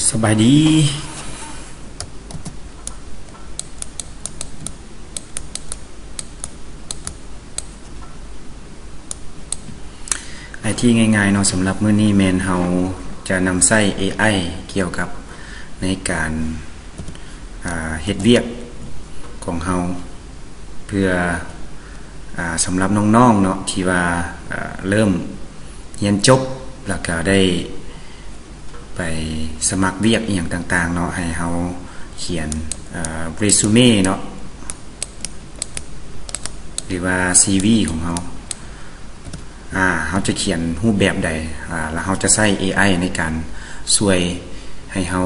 สบายดีไอ้ที่ง่ายๆเนาะสำหรับมื้อนี้แมนเฮาจะนำใช้ AI เกี่ยวกับในการเฮ็ดเวียกของเฮาเพื่อสำหรับน้องๆเนาะที่ว่าเริ่มเรียนจบแล้วก็ได้ไปสมัครเวียกอีหยังต่างๆเนาะให้เฮาเขียนเรซูเม่เนาะหรือว่า CV ของเฮาเฮาจะเขียนรูปแบบใดแล้วเฮาจะใช้ AI ในการช่วยให้เฮา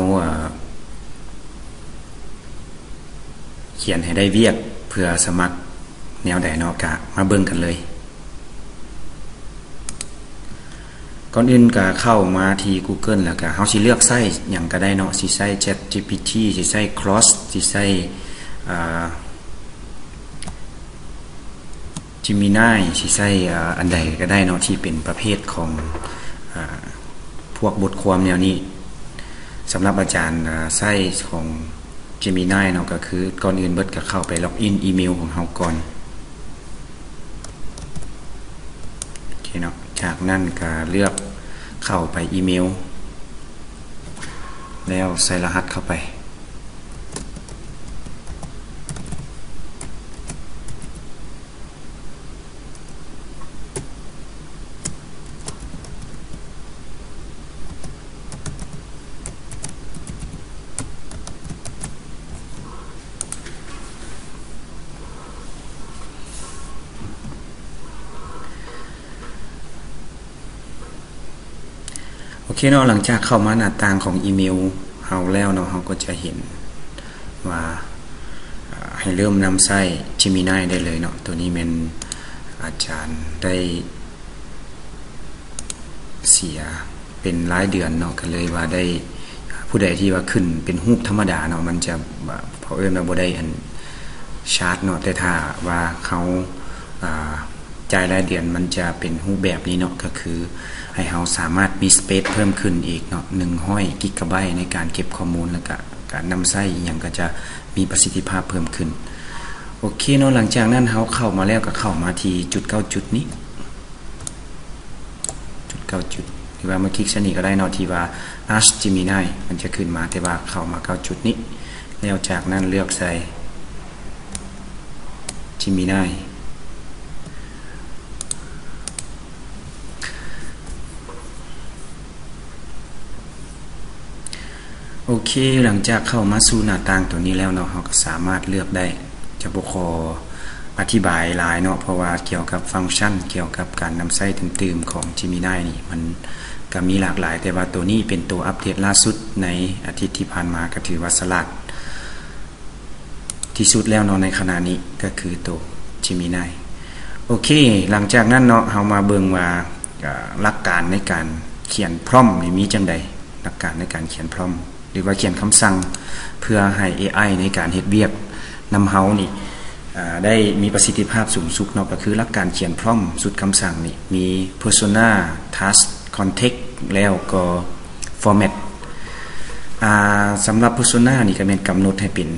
เขียนให้ได้เวียกเพื่อสมัครแนวใดเนาะก็มาเบิ่งกันเลยก่อนอื่นก็เข้ามาที่ Google แล้วก็เฮาสิเลือกใช้หยังก็ได้เนาะสิใช้ ChatGPT สิใช้ Claude สิใช้Gemini สิใช้อันใดก็ได้เนาะที่เป็นประเภทของพวกบทความแนวนี้สำหรับอาจารย์ใช้ของ Gemini เนาะก็คือก่อนอื่นเบิดก็เข้าไปล็อกอินอีเมลของเฮาก่อนโอเคเนาะจากนั้นก็เลือกเข้าไปอีเมลแล้วใส่รหัสเข้าไปโอเคเนาะหลังจากเข้ามาหน้าต่างของอีเมลเฮาแล้วเนาะเฮาก็จะเห็นว่าให้เริ่มนำใช้ Gemini ได้เลยเนาะตัวนี้เป็นอาจารย์ได้เสียเป็นหลายเดือนเนาะก็เลยว่าได้ผู้ใดที่ว่าขึ้นเป็นรูปธรรมดาเนาะมันจะเพราะเอิ้นว่าบ่ได้อันชาร์ตเนาะแต่ถ้าว่าเขาจ่ายรายเดือนมันจะเป็นรูปแบบนี้เนาะก็คือให้เราสามารถมีสเปซเพิ่มขึ้นอีกเนาะ100 กิกะไบต์ในการเก็บข้อมูลแล้วก็การนำใช้อีหยังก็จะมีประสิทธิภาพเพิ่มขึ้นโอเคเนาะหลังจากนั้นเราเข้ามาแล้วก็เข้ามาที่จุด9จุดนี้จุด9จุดหรือว่ามาคลิกชนิดก็ได้เนาะที่ว่า Ask Gemini มันจะขึ้นมาแต่ว่าเข้ามา9จุดนี้แล้วจากนั้นเลือกใส่ Geminiโอเคหลังจากเข้ามาสู่หน้าต่างตัวนี้แล้วเนาะเราก็สามารถเลือกได้จะบ่ขออธิบายหลายเนาะเพราะว่าเกี่ยวกับฟังก์ชันเกี่ยวกับการนำใช้ตื่มๆของ Gemini นี่มันก็มีหลากหลายแต่ว่าตัวนี้เป็นตัวอัปเดตล่าสุดในอาทิตย์ที่ผ่านมาก็ถือว่าสลัดที่สุดแล้วเนาะในขณะนี้ก็คือตัว Gemini โอเคหลังจากนั้นเนาะเฮามาเบิ่งว่าหลักการในการเขียนพร็อมนี่มีจังใดหลักการในการเขียนพร็อมหรือว่าเขียนคำสั่งเพื่อให้ AI ในการเฮ็ดเวียกนำเฮานี่ได้มีประสิทธิภาพสูงสุดเนาะก็คือหลักการเขียนพร็อมสุดคำสั่งนี่มี persona task context แล้วก็ format สำหรับ persona นี่ก็แม่นกำหนดให้เป็น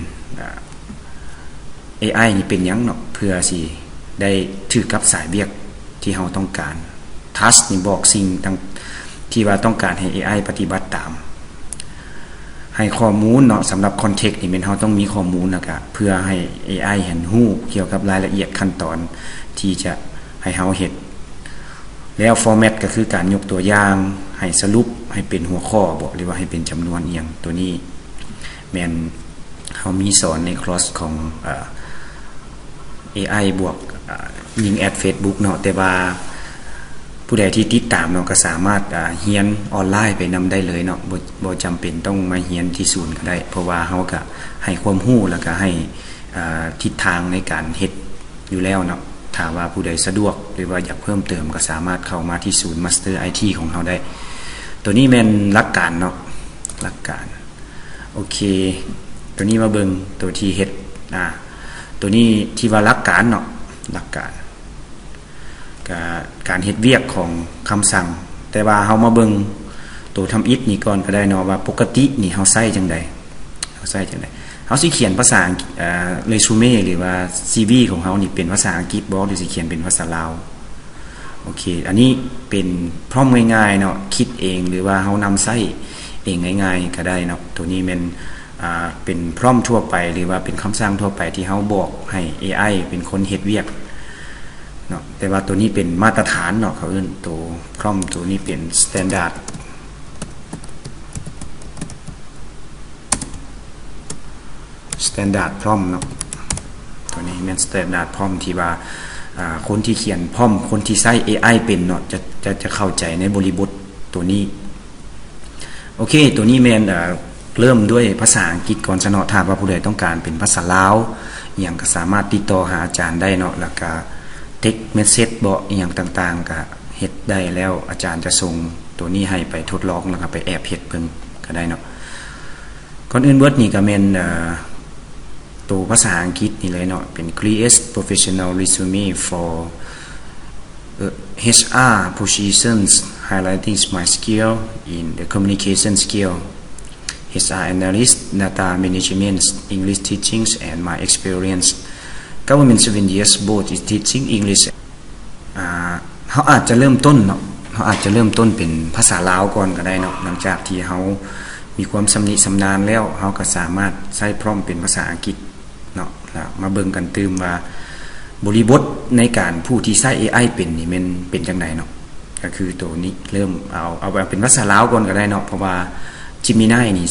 AI นี่เป็นหยังเนาะเพื่อสิได้ถือกับสายเวียกที่เฮาต้องการ task นี่บอกสิ่งต่างที่ว่าต้องการให้ AI ปฏิบัติตามให้ข้อมูลเนาะสำหรับคอนเทกต์นี่เป็นเฮาต้องมีข้อมูลแล้วก็เพื่อให้ AI เห็นฮู้เกี่ยวกับรายละเอียดขั้นตอนที่จะให้เฮาเฮ็ดแล้วฟอร์แมตก็คือการยกตัวอย่างให้สรุปให้เป็นหัวข้อบ่หรือว่าให้เป็นจำนวนอีหยังตัวนี้แม่นเฮามีสอนในคลาสของAI บวกยิงแอด Facebook เนาะแต่ว่าผู้ใดที่ติดตามเนาะก็สามารถเรียนออนไลน์ไปนำได้เลยเนาะบ่จำเป็นต้องมาเรียนที่ศูนย์ก็ได้เพราะว่าเฮาก็ให้ความรู้แล้วก็ให้ทิศทางในการเฮ็ดอยู่แล้วเนาะถ้าว่าผู้ใดสะดวกหรือว่าอยากเพิ่มเติมก็สามารถเข้ามาที่ศูนย์ Master IT ของเฮาได้ตัวนี้แม่นหลักการเนาะหลักการโอเคตัวนี้มาเบิ่งตัวที่เฮ็ดตัวนี้ที่ว่าหลักการเนาะหลักการการเฮ็ดเวียกของคำสั่งแต่ว่าเฮามาเบิ่ง ตัวทำอิฐนี่ก่อนก็ได้เนาะว่าปกตินี่เฮาใช้จังได๋เฮาสิเขียนภาษาเรซูเม่หรือว่า CV ของเฮานี่เป็นภาษาอังกฤษบ่หรือสิเขียนเป็นภาษาลาวโอเคอันนี้เป็นพร้อมง่ายๆเนาะคิดเองหรือว่าเฮานำใช้เองง่ายๆก็ได้เนาะตัวนี้มันเป็นพร้อมทั่วไปหรือว่าเป็นคำสั่งทั่วไปที่เฮาบอกให้ AI เป็นคนเฮ็ดเวียกเนาะแต่ว่าตัวนี้เป็นมาตรฐานเนาะเขาเอิ้นตัวพร้อมตัวนี้เป็น standard prompt เนาะตัวนี้เป็น standard prompt ที่ว่าคนที่เขียนพร้อมคนที่ใช้ AI เป็นเนาะจะเข้าใจในบริบทตัวนี้โอเคตัวนี้แม่นเริ่มด้วยภาษาอังกฤษก่อนซะเนาะถ้าว่าผู้ใดต้องการเป็นภาษาลาวอีหยังก็สามารถติดต่อหาอาจารย์ได้เนาะแล้วก็เทคเมสเสจบ่อีหยังต่างๆก็เฮ็ดได้แล้วอาจารย์จะส่งตัวนี้ให้ไปทดลองแล้วก็ไปแอบเฮ็ดเบิ่งก็ได้เนาะก่อนอื่นเบิดนี่ก็แม่นตัวภาษาอังกฤษนี่เลยเนาะเป็น create professional resume for HR positions highlighting my skill in the communication skill HR analyst data management English teachings and my experience government 7 years both is teaching English เขาอาจจะเริ่มต้นเนาะเขาอาจจะเริ่มต้นเป็นภาษาลาวก่อนก็ได้เนาะหลังจากที่เขามีความสำนิสำนานแล้วเขาก็สามารถใช้พร้อมเป็นภาษาอังกฤษเนาะมาเบิ่งกันตื่มว่าบริบทในการผู้ที่ใช้ AI เป็นนี่มันเป็นจังได๋เนาะก็คือตัวนี้เริ่มเอาเป็นภาษาลาวก่อนก็ได้เนาะเพราะว่า Gemini นี่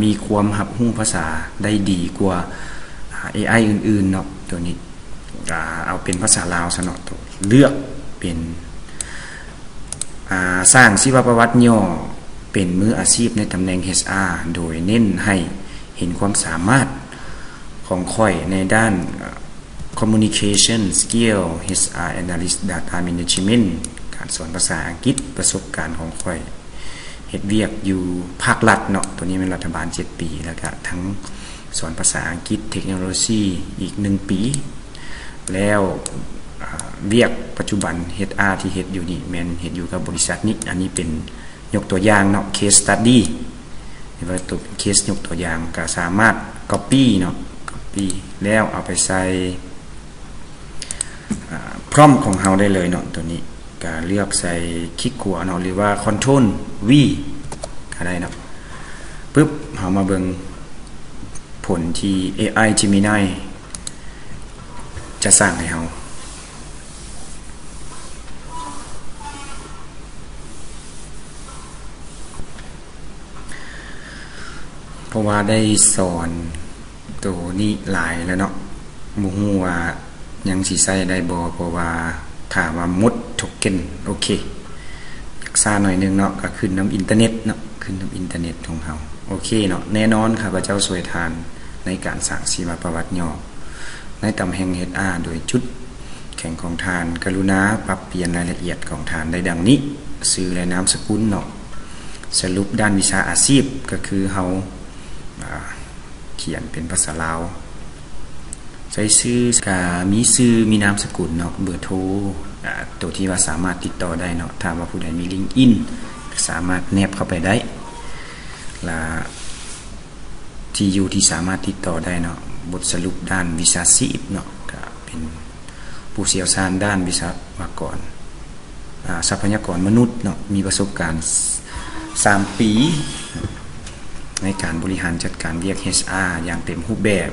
มีความรับรู้ภาษาได้ดีกว่า AI อื่นๆเนาะตัวนี้เอาเป็นภาษาลาวซะเนาะเลือกเป็นสร้างชีวประวัติย่อเป็นมืออาชีพในตำแหน่ง HR โดยเน้นให้เห็นความสามารถของข่อยในด้าน communication skill HR analyst data management การสอนภาษาอังกฤษประสบการณ์ของข่อยเฮ็ดเวียกอยู่ภาครัฐเนาะตัวนี้เป็นรัฐบาล7ปีแล้วก็ทั้งสอนภาษาอังกฤษเทคโนโลยีอีก1ปีแล้วเวียกปัจจุบัน HR ที่เฮ็ดอยู่นี่แม่นเฮ็ดอยู่กับบริษัทนี้อันนี้เป็นยกตัวอย่างเนาะ case study นี่ว่าตัวเคสยกตัวอย่างก็สามารถ copy เนาะ copy แล้วเอาไปใส่พร้อมของเฮาได้เลยเนาะตัวนี้ก็เลือกใส่คลิกขวาเนาะหรือว่า Control V ก็ได้เนาะปึ๊บเฮามาเบิ่งผลที่ AI Gemini จะสร้างให้เฮาเพราะว่าได้สอนตัวนี้หลายแล้วเนาะบ่ฮู้ว่ายังสิใช้ได้บ่เพราะว่าถ้าว่าหมดโทเค็นโอเคอยากซ่าหน่อยนึงเนาะก็ขึ้นนำอินเทอร์เน็ตเนาะขึ้นนำอินเทอร์เน็ตของเฮาโอเคเนาะแน่นอนข้าพเจ้าช่วยทานในการสร้างชีวประวัติย่อในตำแหน่ง HR โดยจุดแข็งของทานกรุณาปรับเปลี่ยนรายละเอียดของทานได้ดังนี้ชื่อและนามสกุลเนาะสรุปด้านวิชาอาชีพก็คือเฮาเขียนเป็นภาษาลาวใช้ชื่อก็มีชื่อมีนามสกุลเนาะเบอร์โทรตัวที่ว่าสามารถติดต่อได้เนาะถ้าว่าผู้ใดมี LinkedIn สามารถแนบเข้าไปได้และที่อยู่ที่สามารถติดต่อได้เนาะบทสรุปด้านวิชาชีพเนาะก็เป็นผู้เชี่ยวชาญด้านวิศวกรทรัพยากรมนุษย์เนาะมีประสบการณ์3 ปีในการบริหารจัดการเวียก HR อย่างเต็มรูปแบบ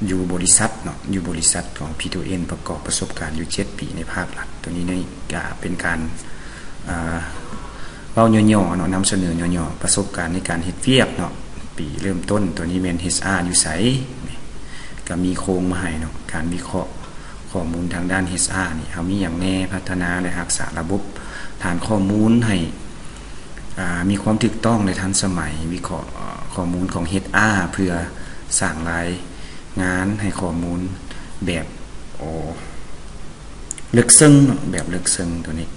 อยู่บริษัทเนาะอยู่บริษัทของ P2N ประกอบประสบการณ์อยู่7 ปีในภาครัฐตัวนี้ก็เป็นการเว้าย่อๆเนาะนำเสนอย่อๆประสบการณ์ในการเฮ็ดเวียกเนาะปีเริ่มต้นตัวนี้แม่น HR อยู่ไสก็มีโครงมาให้เนาะการวิเคราะห์ข้อมูลทางด้าน HR นี่เฮามีหยังแน่พัฒนาและรักษาระบบฐานข้อมูลให้มีความถูกต้องในทันสมัยวิเคราะห์ข้อมูลของ HR เพื่อสร้างรายงานให้ข้อมูลแบบลึกซึ้งแบบลึกซึ้งตัวนี้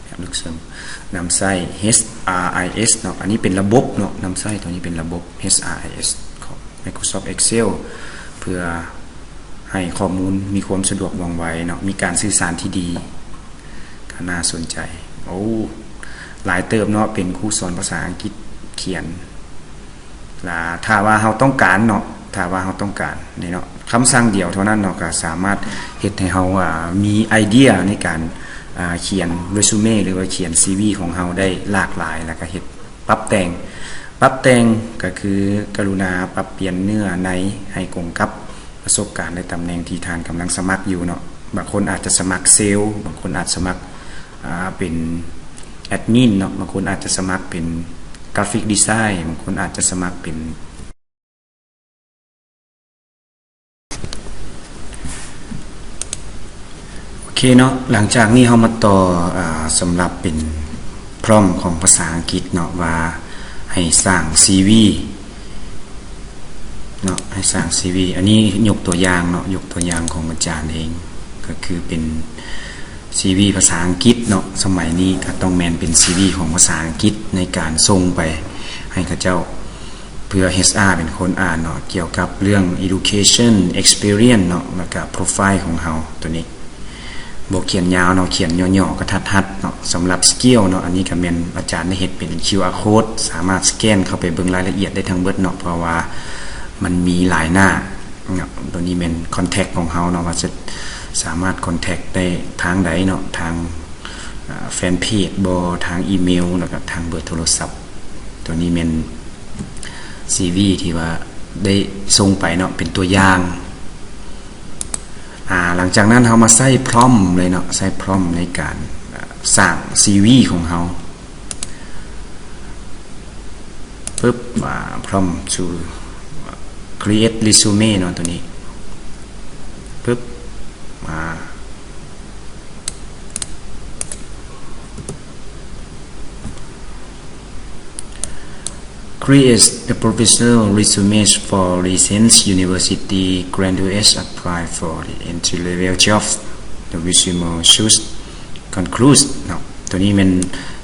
แบบลึกซึ้งนำใช้ HRIS เนาะอันนี้เป็นระบบเนาะนำใช้ตัวนี้เป็นระบบ HRIS ของ Microsoft Excel เพื่อให้ข้อมูลมีความสะดวกว่องไวเนาะมีการสื่อสารที่ดีก็น่าสนใจ โอ้หลายเติบเนาะเป็นครูสอนภาษาอังกฤษเขียนล่ะถ้าว่าเฮาต้องการเนาะถ้าว่าเฮาต้องการนี่เนาะคำสั่งเดียวเท่านั้นเนาะก็สามารถเฮ็ดให้เฮามีไอเดียในการเขียนเรซูเม่หรือว่าเขียน CV ของเฮาได้หลากหลายแล้วก็เฮ็ดปรับแต่งก็คือกรุณาปรับเปลี่ยนเนื้อในให้ตรงกับประสบการณ์ในตำแหน่งที่ท่านกำลังสมัครอยู่เนาะบางคนอาจจะสมัครเซลล์บางคนอาจสมัครเป็นแอดมินเนาะบางคนอาจจะสมัครเป็นกราฟิกดีไซน์บางคนอาจจะสมัครเป็นโอเคเนาะหลังจากนี้เฮามาต่อสำหรับเป็นพร้อมของภาษาอังกฤษเนาะว่าให้สร้าง CV เนาะให้สร้าง CV อันนี้ยกตัวอย่างเนาะยกตัวอย่างของอาจารย์เองก็คือเป็น CV ภาษาอังกฤษเนาะสมัยนี้ก็ต้องแม่นเป็น CV ของภาษาอังกฤษในการส่งไปให้เขาเจ้าเพื่อ HR เป็นคนอ่านเนาะเกี่ยวกับเรื่อง education experience เนาะแล้วก็ profile ของเฮาตัวนี้บ่เขียนยาวเนาะเขียนย่อๆกระทัดๆเนาะสำหรับสกิลเนาะอันนี้ก็แม่นอาจารย์ได้เฮ็ดเป็น QR code สามารถสแกนเข้าไปเบิ่งรายละเอียดได้ทั้งเบิดเนาะเพราะว่ามันมีหลายหน้าเนาะตัวนี้เป็น contact ของเฮาเนาะว่าจะสามารถ contact ได้ทางใดเนาะทางแฟนเพจบ่ทางอีเมลแล้วก็ทางเบอร์โทรศัพท์ตัวนี้เป็น CV ที่ว่าได้ส่งไปเนาะเป็นตัวอย่างหลังจากนั้นเฮามาใส่พร้อมเลยเนาะใส่พร้อมในการสร้าง CV ของเฮาปึ๊บพร้อม to create resume เนาะตัวนี้ปึ๊บcreate a professional resumes for recent university graduates apply for the entry level jobs the resume should conclude เนาะตัวนี้มัน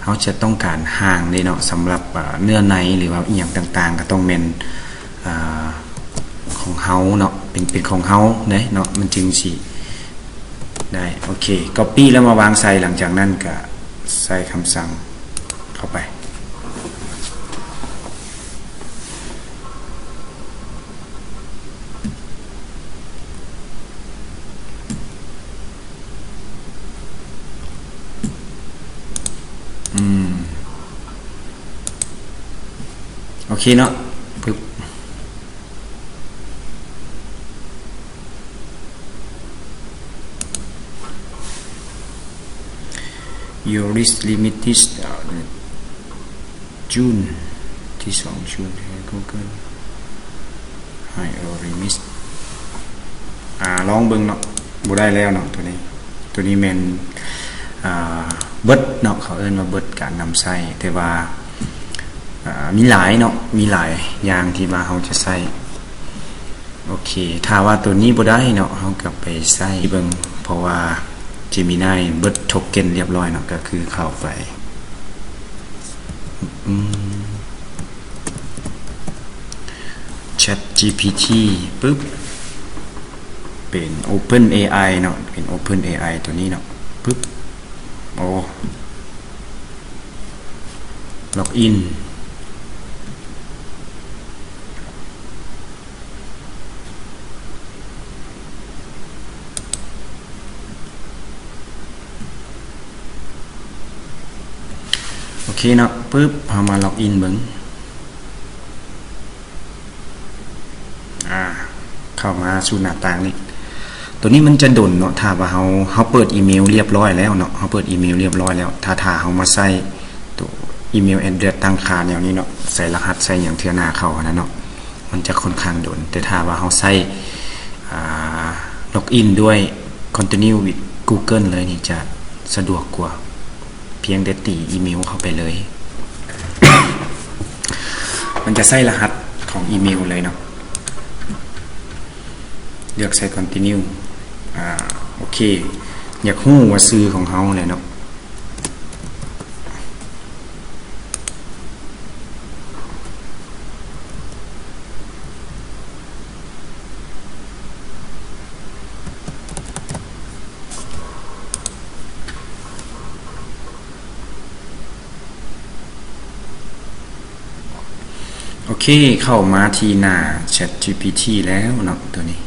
เขาจะต้องการห่างเลยเนาะสำหรับเนื้อในหรือว่าอีหยังต่างๆก็ต้องเป็นของเฮาเนาะเป็นของเฮาเนาะมันจึงสิได้โอเค copy แล้วมาวางใส่หลังจากนั้นก็ใส่คำสั่งเข้าไปโอเคเนาะปึ๊บ Your list limited June ที่2 June Google High or remit ลองเบิ่งเนาะบ่ได้แล้วเนาะตัวนี้แม่นเบิดเนาะเขาเอิ้นว่าเบิดการนำใช้แต่ว่ามีหลายเนาะมีหลายอย่างที่ว่าเฮาจะใช้โอเคถ้าว่าตัวนี้บ่ได้เนาะเฮาก็ไปใช้เบิ่งเพราะว่า Gemini เบิดโทเค็นเรียบร้อยเนาะก็คือเข้าไปChat GPT ปึ๊บเป็น Open AI เนาะเป็น Open AI ตัวนี้เนาะปึ๊บโอ้ล็อกอินโอเคเนาะปึ๊บพอมาล็อกอินเบิ่งเข้ามาสู่หน้าต่างนี้ตัวนี้มันจะดนเนาะถ้าว่าเฮาเปิดอีเมลเรียบร้อยแล้วเนาะเฮาเปิดอีเมลเรียบร้อยแล้วถ้าเฮามาใส่ตัวอีเมลแอดเดรสตั้งค่าแนวนี้เนาะใส่รหัสใส่หยังเทื่อหน้าเข้านะเนาะมันจะค่อนข้างดนแต่ถ้าว่าเฮาใส่ล็อกอินด้วย continue with Google เลยนี่จะสะดวกกว่าเพียงแต่ตีอีเมลเข้าไปเลย มันจะใส่รหัสของอีเมลเลยเนาะเลือกใส่ continue โอเคอยากรู้ว่าชื่อของเฮาเลยเนาะ โอเคเข้ามาที่หน้า ChatGPT แล้วเนาะตัวนี้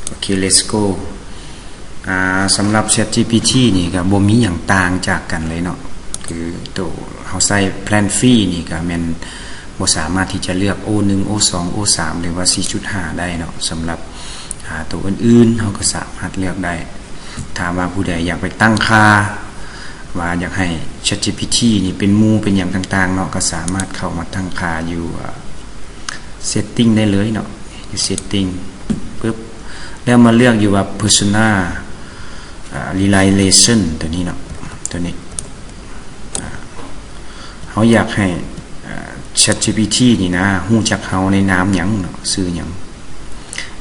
โอเค let's go สำหรับ ChatGPT นี่ก็บ่มีหยังต่างจากกันเลยเนาะคือตัวเฮาใช้แพลนฟรีนี่ก็แม่นบ่สามารถที่จะเลือก O1 O2 O3 หรือว่า 4.5 ได้เนาะสำหรับตัวอื่นๆเฮาก็สามารถเลือกได้ถ้าว่าผู้ใดอยากไปตั้งค่าว่าอยากให้ ChatGPT นี่เป็นหมู่เป็นหยังต่างๆเนาะก็สามารถเข้ามาตั้งค่าอยู่setting ได้เลยเนาะอยู่ setting ปึ๊บแล้วมาเลือกอยู่ว่า persona realization ตัวนี้เนาะตัวนี้เฮาอยากให้ChatGPT นี่นะฮู้จักเฮาในนามหยังเนาะชื่อหยัง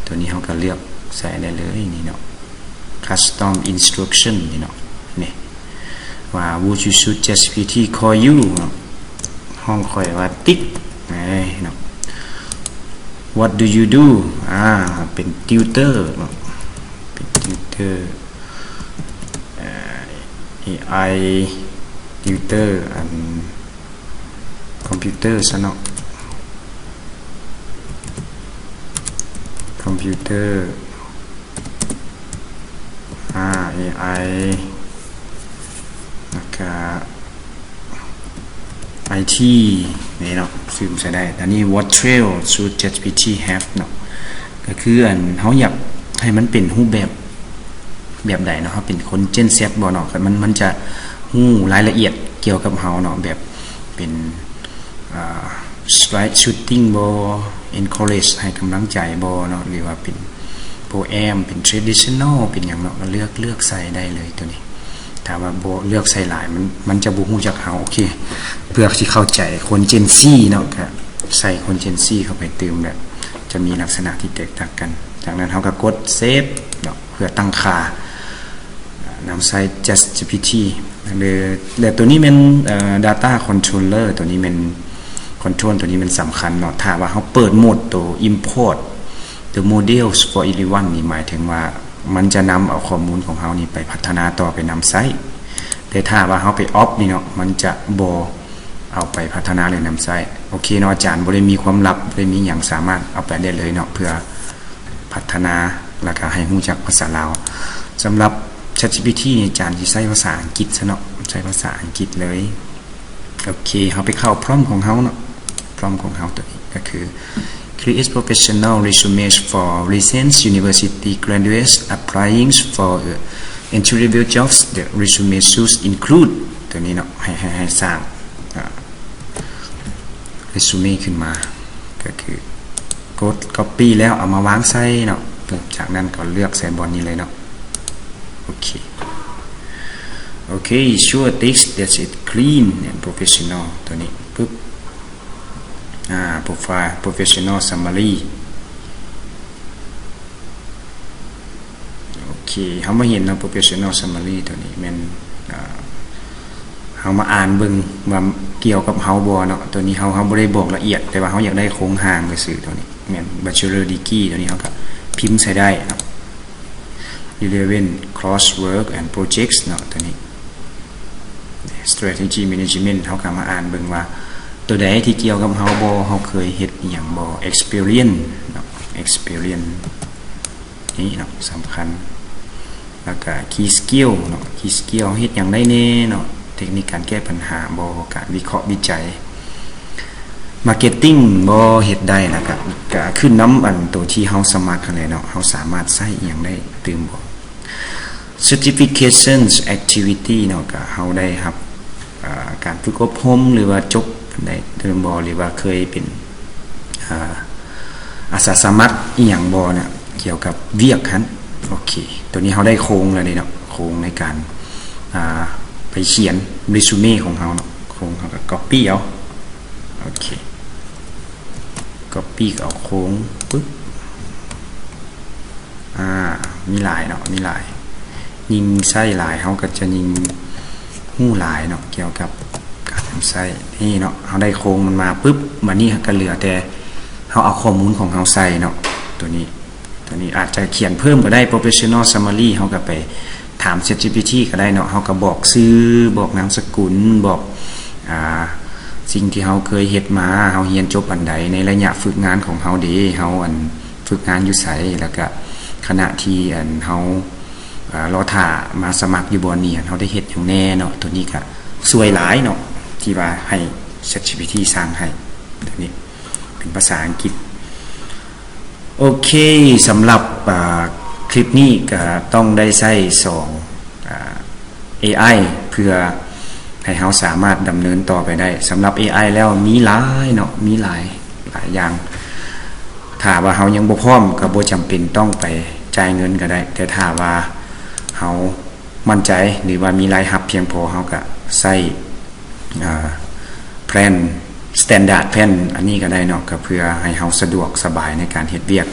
ตัวนี้เฮาก็เลือกใส่ได้เลยนี่เนาะ custom instruction นี่เนาะนี่ว่า would you should ChatGPT call you เนาะห้องค่อยว่าติ๊กเนาะ what do you do เป็น tutor เนาะเป็น tutor AI tutor and computer ซะเนาะ computer AI แล้วก็ IT นี่เนาะซึ่งใช้ได้อันนี้ what trail should ChatGPT have เนาะก็คือเฮาอยากให้มันเป็นรูปแบบใดเนาะครับเป็นคน Gen Z บ่เนาะมันจะฮู้รายละเอียดเกี่ยวกับเฮาเนาะแบบเป็นstrike shooting บ่ encourage ให้กำลังใจบ่เนาะหรือว่าเป็นโปรแอมเป็น traditional เป็นหยังเนาะก็เลือกใส่ได้เลยตัวนี้ถ้าว่าบ่เลือกใส่หลายมันจะบ่ฮู้จักเฮาโอเคเพื่อที่เข้าใจคน Gen Z เนาะก็ใส่คน Gen Z เข้าไปเติมแบบจะมีลักษณะที่แตกต่างกันจากนั้นเฮาก็กด save เนาะเพื่อตั้งค่านำใส่ ChatGPT หรือตัวนี้เป็น data controller ตัวนี้เป็นcontrol ตัวนี้มันสำคัญเนาะถ้าว่าเขาเปิดโหมดตัว import the models for everyone นี่หมายถึงว่ามันจะนำเอาข้อมูลของเขานี่ไปพัฒนาต่อไปนำไซต์แต่ถ้าว่าเขาไป off นี่เนาะมันจะบ่เอาไปพัฒนาเลยนำไซต์โอเคเนาะอาจารย์บ่ได้มีความลับบ่ได้มีหยังสามารถเอาไปได้เลยเนาะเพื่อพัฒนาแล้วก็ให้รู้จักภาษาลาวสำหรับ ChatGPT นี่อาจารย์สิใช้ภาษาอังกฤษซะเนาะใช้ภาษาอังกฤษเลยโอเคเฮาไปเข้าพร้อมของเฮาเนาะพร้อมของเฮาตัวนี้ก็คือ create professional resumes for recent university graduates applying for entry-level jobs the resume should include ตัวนี้เนาะให้สร้าง resume ขึ้นมาก็คือกด copy แล้วเอามาวางใส่เนาะจากนั้นก็เลือกใส่บอลนี้เลยเนาะโอเค sure text that's it clean and professional ตัวนี้ปึ๊บprofile professional summary โอเคเฮามาเห็นเนาะ professional summary ตัวนี้มันเฮามาอ่านเบิ่งว่าเกี่ยวกับเฮาบ่เนาะตัวนี้เฮาบ่ได้บอกละเอียดแต่ว่าเฮาอยากได้โครงหางซื่อตัวนี้แม่น bachelor degree ตัวนี้เฮาก็พิมพ์ใส่ได้เนาะ relevant coursework and projects เนาะตัวนี้ strategy management เฮาก็มาอ่านเบิ่งว่าตัวใดที่เกี่ยวกับเฮาบ่เฮาเคยเฮ็ดอีหยังบ่ experience เนาะ experience นี่เนาะสำคัญแล้วก็ key skill เนาะ key skill เฮ็ดหยังได้แน่เนาะเทคนิคการแก้ปัญหาบ่การวิเคราะห์วิจัย marketing บ่เฮ็ดได้แล้วก็ขึ้นนำอันตัวที่เฮาสมัครคั่นแหละเนาะเฮาสามารถใช้อีหยังได้เติมบ่ certifications activity เนาะก็เฮาได้รับการฝึกอบรมหรือว่าจบได้เติมบ่หรือว่าเคยเป็นอาสาสมัครอีหยังบ่เนี่ยเกี่ยวกับเวียกคั่นโอเคตัวนี้เฮาได้โครงแล้วเนาะโครงในการไปเขียนเรซูเม่ของเฮาเนาะโครงเฮาก็ copy เอาโอเค copy เอาโครงปึ๊บมีหลายเนาะมีหลายยิงไส้หลายเฮาก็จะยิงฮู้หลายเนาะเกี่ยวกับการทำไส้นี่เนาะเฮาได้โครงมันมาปึ๊บบัดนี้ก็เหลือแต่เฮาเอาข้อมูลของเฮาใส่เนาะตัวนี้อาจจะเขียนเพิ่มก็ได้ professional summary เฮาก็ไปถาม ChatGPT ก็ได้เนาะเฮาก็บอกชื่อบอกนามสกุลบอก สิ่งที่เฮาเคยเฮ็ดมาเฮาเรียนจบอันใดในระยะฝึกงานของเฮาเด้เฮาฝึกงานอยู่ไสแล้วก็ขณะที่เฮารอท่ามาสมัครอยู่บ่อนนี้เฮาได้เฮ็ดหยังแน่เนาะตัวนี้ก็สวยหลายเนาะที่ว่าให้ ChatGPT สร้างให้ตัวนี้เป็นภาษาอังกฤษโอเคสำหรับคลิปนี้ก็ต้องได้ใช้AI เพื่อให้เฮาสามารถดำเนินต่อไปได้สำหรับ AI แล้วมีหลายเนาะมีหลายอย่างถ้าว่าเฮายังบ่พร้อมก็บ่จำเป็นต้องไปจ่ายเงินก็ได้แต่ถ้าว่าเฮามั่นใจหรือว่ามีรายรับเพียงพอเฮาก็ใช้แพลน standard plan อันนี้ก็ได้เนาะก็เพื่อให้เฮาสะดวกสบายในการเฮ็ดเวียก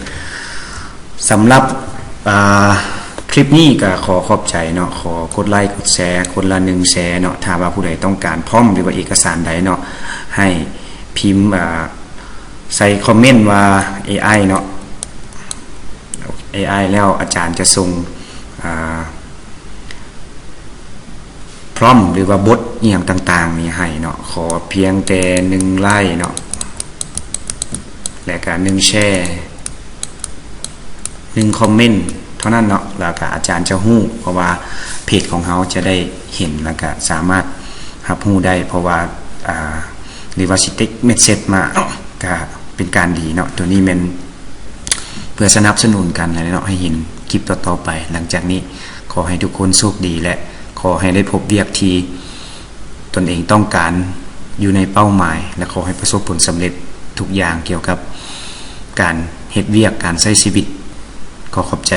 สำหรับคลิปนี้ก็ขอขอบใจเนาะขอกดไลค์กดแชร์คนละ1แชร์เนาะถ้าว่าผู้ใดต้องการพร้อมหรือว่าเอกสารใดเนาะให้พิมพ์ใส่คอมเมนต์ว่า AI เนาะ AI แล้วอาจารย์จะส่งพร้อมหรือว่าบทอีหยังต่างๆนี่ให้เนาะขอเพียงแต่1ไลค์เนาะและก็1แชร์1คอมเมนต์เท่านั้นเนาะแล้วก็อาจารย์จะฮู้เพราะว่าเพจของเฮาจะได้เห็นแล้วก็สามารถรับรู้ได้เพราะว่าหรือว่าสิติ๊กเมสเสจมาก็เป็นการดีเนาะตัวนี้มันเพื่อสนับสนุนกันเนาะให้เห็นคลิปต่อๆไปหลังจากนี้ขอให้ทุกคนโชคดีและขอให้ได้พบเวียกที่ตนเองต้องการอยู่ในเป้าหมายและขอให้ประสบผลสำเร็จทุกอย่างเกี่ยวกับการเฮ็ดเวียกการใช้ชีวิตขอขอบใจ